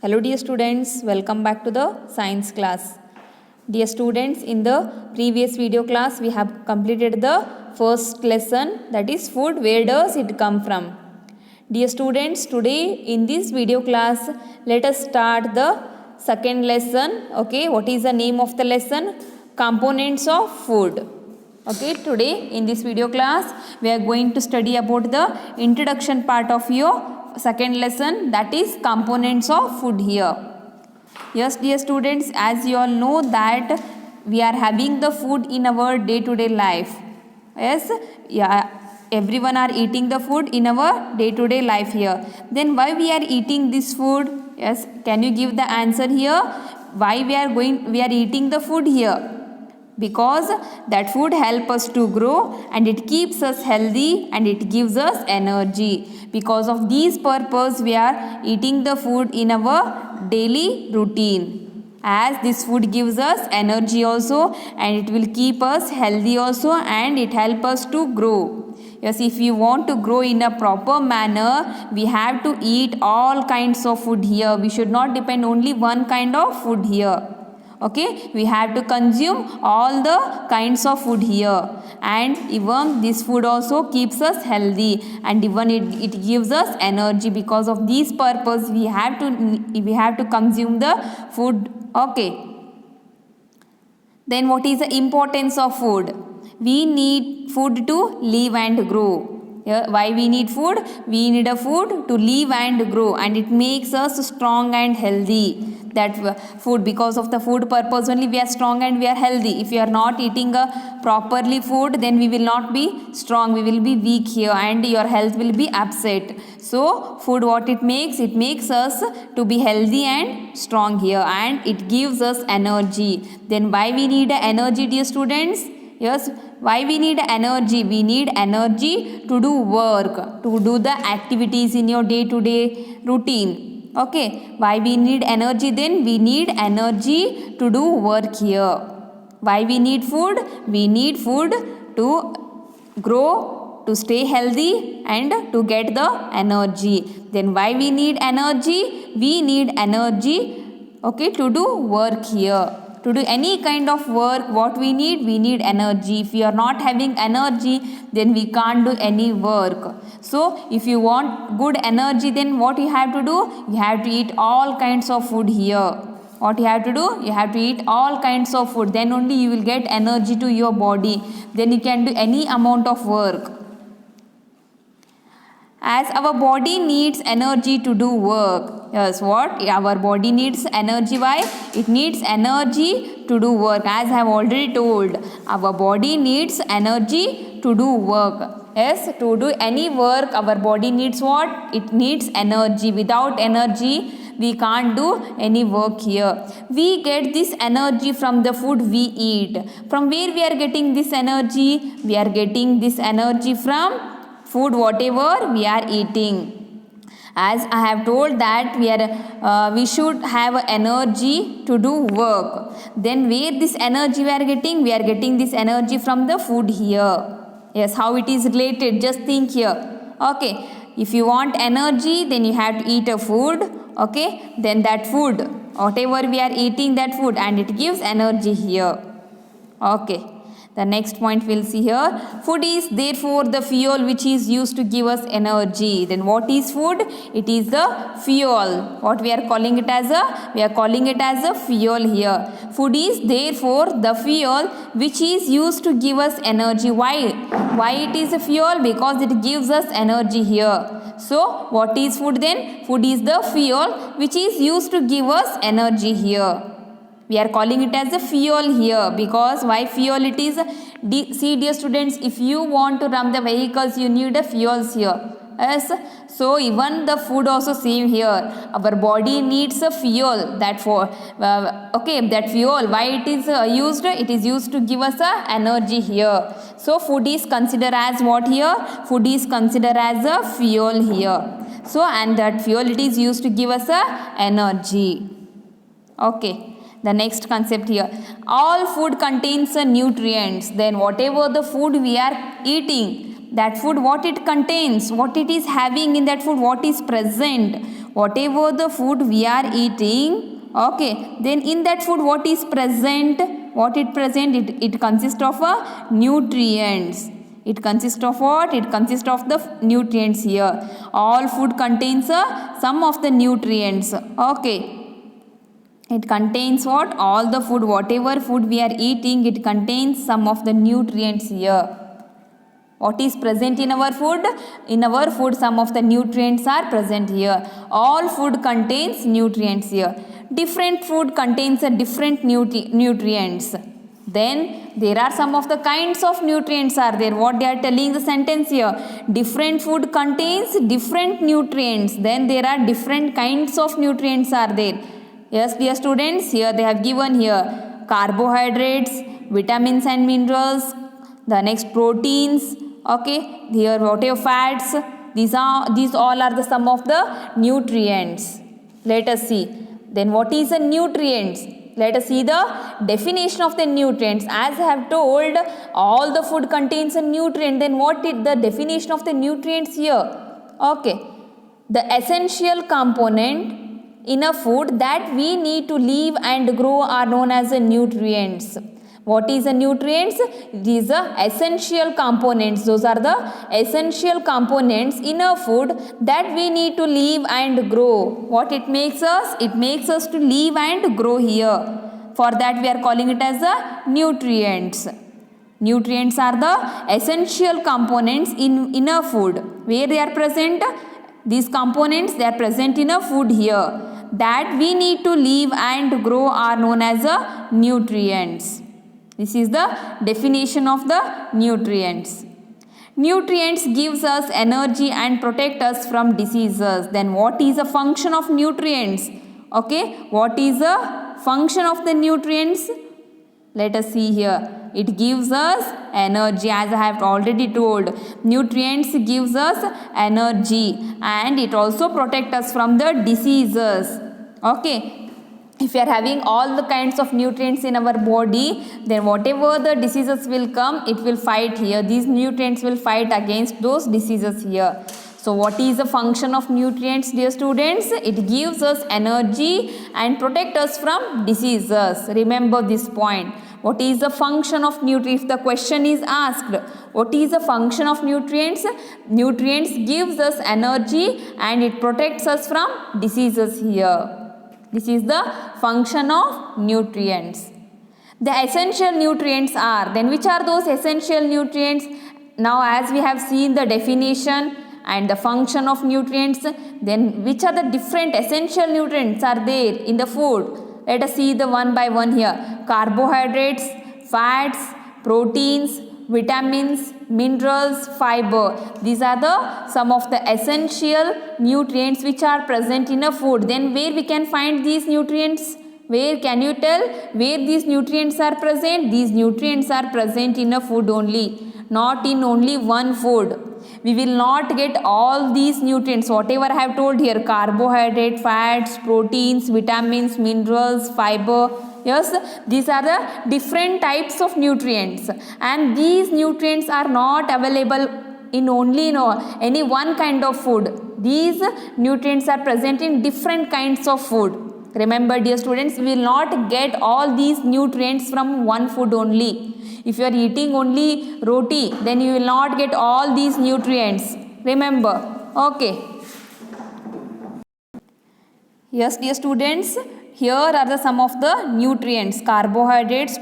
Hello dear students, welcome back to the science class. Dear students, in the previous video class we have completed the first lesson, that is food, where does it come from? Dear students, today in this video class let us start the second lesson. Okay, what is the name of the lesson? Components of food. Okay, today in this video class we are going to study about the introduction part of your second lesson, that is components of food here. Yes dear students, as you all know that we are having the food in our day to day life. Yes, yeah, everyone are eating the food in our day to day life here. Then why we are eating this food? Yes, can you give the answer here? Why we are eating the food here? Because that food helps us to grow and it keeps us healthy and it gives us energy. Because of these purpose we are eating the food in our daily routine, as this food gives us energy also and it will keep us healthy also and it helps us to grow. Yes, if you want to grow in a proper manner, we have to eat all kinds of food here. We should not depend only one kind of food here. Okay, we have to consume all the kinds of food here, and even this food also keeps us healthy and even it gives us energy. Because of this purpose we have to consume the food. Okay, then what is the importance of food? We need food to live and grow. Why we need food? We need a food to live and grow, and it makes us strong and healthy. That food, because of the food purpose only we are strong and we are healthy. If we are not eating a properly food, then we will not be strong, we will be weak here and your health will be upset. So food, what it makes us to be healthy and strong here, and it gives us energy. Then why we need energy, dear students? Yes, why we need energy? We need energy to do work, to do the activities in your day to day routine. Okay, why we need energy then? We need energy to do work here. Why we need food? We need food to grow, to stay healthy and to get the energy. Then why we need energy? We need energy, okay, to do work here. To do any kind of work, what we need energy. If we are not having energy, then we can't do any work. So if you want good energy, then what you have to do? You have to eat all kinds of food here. What you have to do? You have to eat all kinds of food. Then only you will get energy to your body. Then you can do any amount of work. As our body needs energy to do work. Yes, what? Our body needs energy. Why? It needs energy to do work. As I have already told, our body needs energy to do work. Yes, to do any work, our body needs what? It needs energy. Without energy, we can't do any work here. We get this energy from the food we eat. From where we are getting this energy? We are getting this energy from food, whatever we are eating. As I have told that we should have energy to do work. Then where this energy we are getting? We are getting this energy from the food here. Yes, how it is related? Just think here. Okay, if you want energy, then you have to eat a food. Okay, then that food, whatever we are eating, that food, and it gives energy here. Okay. The next point we'll see here. Food is therefore the fuel which is used to give us energy. Then what is food? It is the fuel. What we are calling it as a? We are calling it as a fuel here. Food is therefore the fuel which is used to give us energy. Why? Why it is a fuel? Because it gives us energy here. So what is food then? Food is the fuel which is used to give us energy here. We are calling it as a fuel here. Because why fuel it is? See dear students, if you want to run the vehicles, you need a fuels here. Yes, so even the food also same here. Our body needs a fuel. That for okay, that fuel, why it is used? It is used to give us a energy here. So food is considered as what here? Food is considered as a fuel here. So and that fuel, it is used to give us a energy. Okay. The next concept here, all food contains nutrients. Then whatever the food we are eating, that food, what it contains, what it is having in that food, what is present, whatever the food we are eating, okay, then in that food what is present? What it present? It consists of nutrients. It consists of what? It consists of the nutrients here. All food contains some of the nutrients. Okay. It contains what? All the food, whatever food we are eating, it contains some of the nutrients here. What is present in our food? In our food, some of the nutrients are present here. All food contains nutrients here. Different food contains a different nutrients. Then there are some of the kinds of nutrients are there. What they are telling the sentence here? Different food contains different nutrients. Then there are different kinds of nutrients are there. Yes, dear students, here they have given here carbohydrates, vitamins and minerals, the next proteins, okay, here whatever fats, these all are the sum of the nutrients. Let us see. Then what is the nutrients? Let us see the definition of the nutrients. As I have told, all the food contains a nutrient. Then what is the definition of the nutrients here? Okay, the essential component in a food that we need to live and grow are known as the nutrients. What is the nutrients? These are essential components. Those are the essential components in a food that we need to live and grow. What it makes us? It makes us to live and grow here. For that we are calling it as the nutrients. Nutrients are the essential components in a food. Where they are present? These components, they are present in a food here. That we need to live and grow are known as the nutrients. This is the definition of the nutrients. Nutrients gives us energy and protect us from diseases. Then what is the function of nutrients? Okay, what is the function of the nutrients? Let us see here. It gives us energy, as I have already told. Nutrients gives us energy and it also protects us from the diseases. Okay. If we are having all the kinds of nutrients in our body, then whatever the diseases will come, it will fight here. These nutrients will fight against those diseases here. So what is the function of nutrients, dear students? It gives us energy and protect us from diseases. Remember this point. What is the function of nutrients? If the question is asked, what is the function of nutrients? Nutrients gives us energy and it protects us from diseases here. This is the function of nutrients. The essential nutrients are, then which are those essential nutrients? Now as we have seen the definition and the function of nutrients, then which are the different essential nutrients are there in the food? Let us see the one by one here. Carbohydrates, fats, proteins, vitamins, minerals, fiber. These are the some of the essential nutrients which are present in a food. Then where we can find these nutrients? Where can you tell where these nutrients are present? These nutrients are present in a food only, not in only one food. We will not get all these nutrients, whatever I have told here, carbohydrate, fats, proteins, vitamins, minerals, fiber. Yes, these are the different types of nutrients and these nutrients are not available in only any one kind of food. These nutrients are present in different kinds of food. Remember, dear students, we will not get all these nutrients from one food only. If you are eating only roti, then you will not get all these nutrients. Remember, okay. Yes, dear students, here are the some of the nutrients: carbohydrates,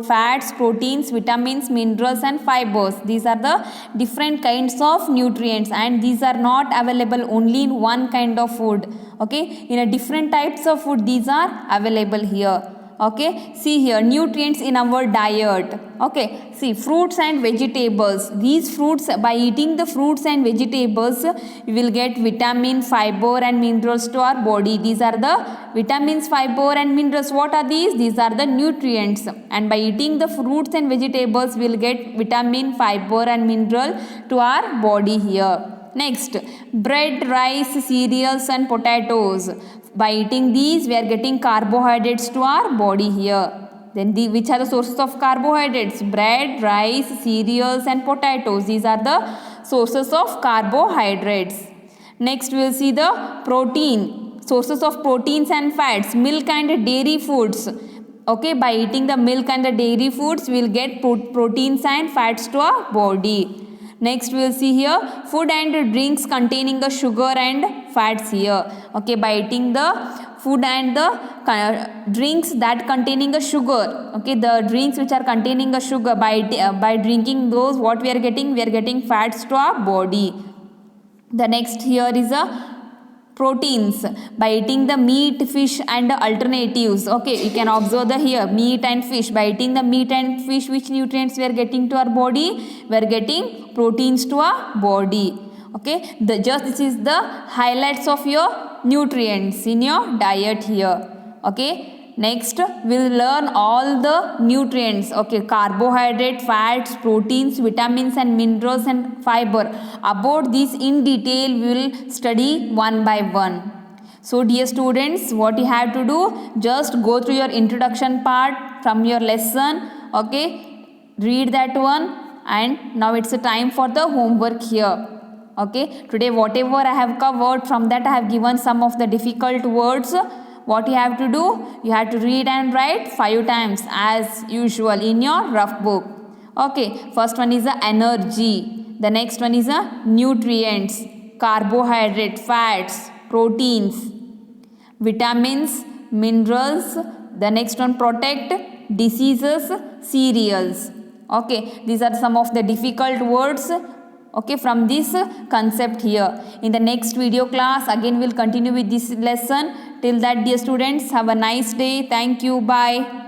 fats, proteins, vitamins, minerals and fibers. These are the different kinds of nutrients and these are not available only in one kind of food. Okay, in a different types of food these are available here. Okay, see here, nutrients in our diet. Okay, see, fruits and vegetables. These fruits, by eating the fruits and vegetables, we will get vitamin, fiber and minerals to our body. These are the vitamins, fiber and minerals. What are these? These are the nutrients. And by eating the fruits and vegetables, we will get vitamin, fiber and mineral to our body here. Next, bread, rice, cereals and potatoes. By eating these, we are getting carbohydrates to our body here. Then which are the sources of carbohydrates? Bread, rice, cereals and potatoes. These are the sources of carbohydrates. Next we will see the protein, sources of proteins and fats, milk and dairy foods. Okay, by eating the milk and the dairy foods we will get proteins and fats to our body. Next we will see here food and drinks containing the sugar and fats here. Okay, by eating the food and the drinks that containing the sugar. Okay, the drinks which are containing the sugar, by drinking those, what we are getting fats to our body. The next here is a proteins, by eating the meat, fish and alternatives. Okay, you can observe the here meat and fish. By eating the meat and fish, which nutrients we are getting to our body? We are getting proteins to our body. Okay, this is the highlights of your nutrients in your diet here. Okay, next we'll learn all the nutrients. Okay, carbohydrate, fats, proteins, vitamins and minerals and fiber. About this in detail we will study one by one. So dear students, what you have to do, just go through your introduction part from your lesson. Okay, read that one, and now it's a time for the homework here. Okay, today whatever I have covered, from that I have given some of the difficult words. What you have to do, you have to read and write 5 times as usual in your rough book. Okay, first one is the energy, the next one is the nutrients, carbohydrate, fats, proteins, vitamins, minerals. The next one, protect, diseases, cereals. Okay, these are some of the difficult words. Okay, from this concept here. In the next video class again we'll continue with this lesson. Till that, dear students, have a nice day. Thank you. Bye.